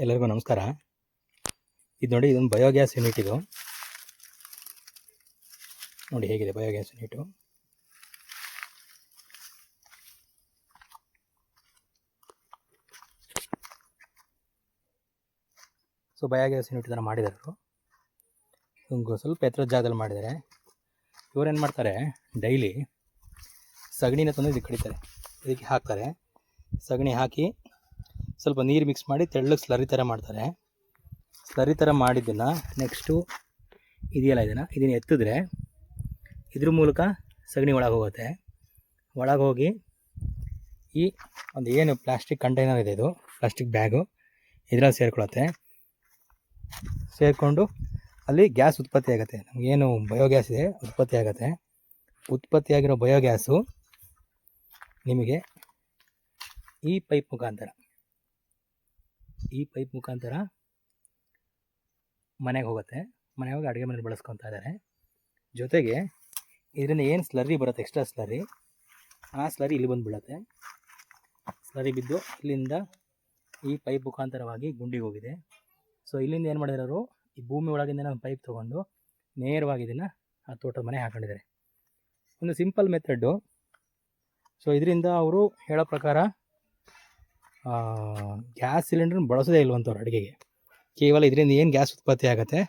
ಎಲ್ಲರಿಗೂ ನಮಸ್ಕಾರ. ಇದು ನೋಡಿ, ಇದೊಂದು ಬಯೋಗ್ಯಾಸ್ ಯೂನಿಟ್. ಇದು ನೋಡಿ ಹೇಗಿದೆ biogas unit. So biogas unit ಥರ ಮಾಡಿದ್ದಾರೆ ಇವರು. ಸ್ವಲ್ಪ ಎತ್ತರ ಜಾಗದಲ್ಲಿ ಮಾಡಿದ್ದಾರೆ. ಇವರೇನು ಮಾಡ್ತಾರೆ, ಡೈಲಿ ಸಗಣಿನ ತಂದು ಇದಕ್ಕೆ ಕಡಿತಾರೆ, ಇದಕ್ಕೆ ಹಾಕ್ತಾರೆ. ಸಗಣಿ ಹಾಕಿ ಸ್ವಲ್ಪ ನೀರು ಮಿಕ್ಸ್ ಮಾಡಿ ತೆಳ್ಳಗೆ ಸ್ಲರಿ ಥರ ಮಾಡ್ತಾರೆ. ಸ್ಲರಿ ಥರ ಮಾಡಿದ್ದನ್ನು ನೆಕ್ಸ್ಟು ಇದೆಯಲ್ಲ, ಇದನ್ನು ಎತ್ತಿದ್ರೆ ಇದ್ರ ಮೂಲಕ ಸಗಣಿ ಒಳಗೆ ಹೋಗುತ್ತೆ. ಒಳಗೆ ಹೋಗಿ ಈ ಒಂದು ಏನು ಪ್ಲಾಸ್ಟಿಕ್ ಕಂಟೈನರ್ ಇದೆ, ಇದು ಪ್ಲಾಸ್ಟಿಕ್ ಬ್ಯಾಗು, ಇದರಲ್ಲಿ ಸೇರ್ಕೊಳ್ಳುತ್ತೆ. ಸೇರಿಕೊಂಡು ಅಲ್ಲಿ ಗ್ಯಾಸ್ ಉತ್ಪತ್ತಿ ಆಗುತ್ತೆ. ನಮಗೇನು ಬಯೋಗ್ಯಾಸ್ ಇದೆ ಉತ್ಪತ್ತಿ ಆಗುತ್ತೆ. ಉತ್ಪತ್ತಿಯಾಗಿರೋ ಬಯೋಗ್ಯಾಸು ನಿಮಗೆ ಈ ಪೈಪ್ ಮುಖಾಂತರ ಮನೆಗೆ ಹೋಗುತ್ತೆ. ಮನೆಗೆ ಹೋಗಿ ಅಡುಗೆ ಮನೇಲಿ ಬಳಸ್ಕೊತಾ ಇದ್ದಾರೆ. ಜೊತೆಗೆ ಇದರಿಂದ ಏನು ಸ್ಲರಿ ಬರುತ್ತೆ, ಎಕ್ಸ್ಟ್ರಾ ಸ್ಲರಿ, ಆ ಸ್ಲರಿ ಇಲ್ಲಿ ಬಂದು ಬೀಳುತ್ತೆ. ಸ್ಲರಿ ಬಿದ್ದು ಇಲ್ಲಿಂದ ಈ ಪೈಪ್ ಮುಖಾಂತರವಾಗಿ ಗುಂಡಿಗೆ ಹೋಗಿದೆ. ಸೊ ಇಲ್ಲಿಂದ ಏನು ಮಾಡಿದಾರು, ಈ ಭೂಮಿ ಒಳಗಿಂದ ಒಂದು ಪೈಪ್ ತೊಗೊಂಡು ನೇರವಾಗಿ ಇದನ್ನು ಆ ತೋಟದ ಮನೆ ಹಾಕೊಂಡಿದ್ದಾರೆ. ಒಂದು ಸಿಂಪಲ್ ಮೆಥಡ್ಡು. ಸೊ ಇದರಿಂದ ಅವರು ಹೇಳೋ ಪ್ರಕಾರ ಗ್ಯಾಸ್ ಸಿಲಿಂಡ್ರನ್ನ ಬಳಸೋದೇ ಇಲ್ವಂಥವ್ರು ಅಡುಗೆಗೆ. ಕೇವಲ ಇದರಿಂದ ಏನು ಗ್ಯಾಸ್ ಉತ್ಪತ್ತಿ ಆಗುತ್ತೆ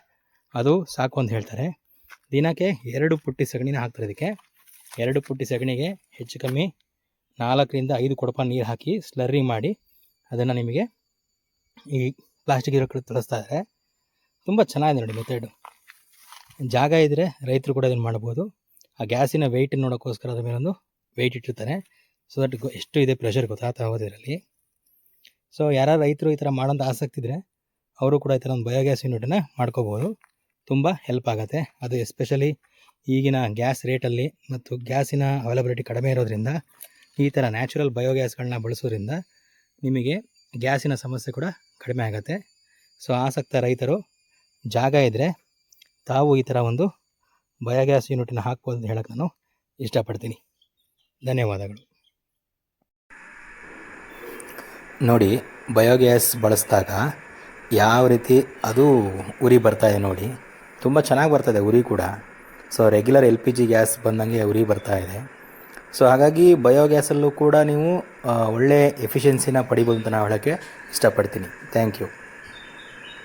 ಅದು ಸಾಕು ಅಂತ ಹೇಳ್ತಾರೆ. ದಿನಕ್ಕೆ 2 ಪುಟ್ಟಿ ಸಗಣಿನ ಹಾಕ್ತಾರೆ. ಇದಕ್ಕೆ 2 ಪುಟ್ಟಿ ಸಗಣಿಗೆ ಹೆಚ್ಚು ಕಮ್ಮಿ 4 ರಿಂದ 5 ಕೊಡಪ ನೀರು ಹಾಕಿ ಸ್ಲರ್ರಿ ಮಾಡಿ ಅದನ್ನು ನಿಮಗೆ ಈ ಪ್ಲಾಸ್ಟಿಕ್ ಇರೋ ಕಡೆ ತಿಳಿಸ್ತಾ ಇದ್ದಾರೆ. ತುಂಬ ಚೆನ್ನಾಗಿದೆ ನೋಡಿ ಮೆಥಡು. ಜಾಗ ಇದ್ದರೆ ರೈತರು ಕೂಡ ಇದನ್ನು ಮಾಡ್ಬೋದು. ಆ ಗ್ಯಾಸಿನ ವೆಯ್ಟ್ ನೋಡೋಕ್ಕೋಸ್ಕರ ಅದ್ರ ಮೇಲೊಂದು ವೆಯ್ಟ್ ಇಟ್ಟಿರ್ತಾರೆ. ಸೊ ದಟ್ ಎಷ್ಟು ಇದೆ ಪ್ರೆಷರ್ ಗೊತ್ತಾಗ್ತಾ ಹೋಗೋದಿರಲಿ. ಸೊ ಯಾರು ರೈತರು ಈ ಥರ ಮಾಡೋಂಥ ಆಸಕ್ತಿ ಇದ್ದರೆ ಅವರು ಕೂಡ ಈ ಥರ ಒಂದು ಬಯೋಗ್ಯಾಸ್ ಯೂನಿಟನ್ನು ಮಾಡ್ಕೋಬೋದು. ತುಂಬ ಹೆಲ್ಪ್ ಆಗುತ್ತೆ. ಅದು ಎಸ್ಪೆಷಲಿ ಈಗಿನ ಗ್ಯಾಸ್ ರೇಟಲ್ಲಿ ಮತ್ತು ಗ್ಯಾಸಿನ ಅವೈಲಬಿಲಿಟಿ ಕಡಿಮೆ ಇರೋದ್ರಿಂದ ಈ ಥರ ನ್ಯಾಚುರಲ್ ಬಯೋಗ್ಯಾಸ್ಗಳನ್ನ ಬಳಸೋದ್ರಿಂದ ನಿಮಗೆ ಗ್ಯಾಸಿನ ಸಮಸ್ಯೆ ಕೂಡ ಕಡಿಮೆ ಆಗುತ್ತೆ. ಸೊ ಆಸಕ್ತ ರೈತರು ಜಾಗ ಇದ್ದರೆ ತಾವು ಈ ಥರ ಒಂದು ಬಯೋಗ್ಯಾಸ್ ಯೂನಿಟನ್ನು ಹಾಕ್ಬೋದು ಅಂತ ಹೇಳೋಕ್ಕೆ ನಾನು ಇಷ್ಟಪಡ್ತೀನಿ. ಧನ್ಯವಾದಗಳು. ನೋಡಿ, ಬಯೋಗ್ಯಾಸ್ ಬಳಸಿದಾಗ ಯಾವ ರೀತಿ ಅದು ಉರಿ ಬರ್ತಾಯಿದೆ ನೋಡಿ. ತುಂಬ ಚೆನ್ನಾಗಿ ಬರ್ತದೆ ಉರಿ ಕೂಡ. ಸೊ ರೆಗ್ಯುಲರ್ LPG ಗ್ಯಾಸ್ ಬಂದಂಗೆ ಉರಿ ಬರ್ತಾಯಿದೆ. ಸೊ ಹಾಗಾಗಿ ಬಯೋಗ್ಯಾಸಲ್ಲೂ ಕೂಡ ನೀವು ಒಳ್ಳೆ ಎಫಿಷಿಯನ್ಸಿನ ಪಡಿಬೋದು ಅಂತ ನಾನು ಹೇಳೋಕ್ಕೆ ಇಷ್ಟಪಡ್ತೀನಿ. Thank you.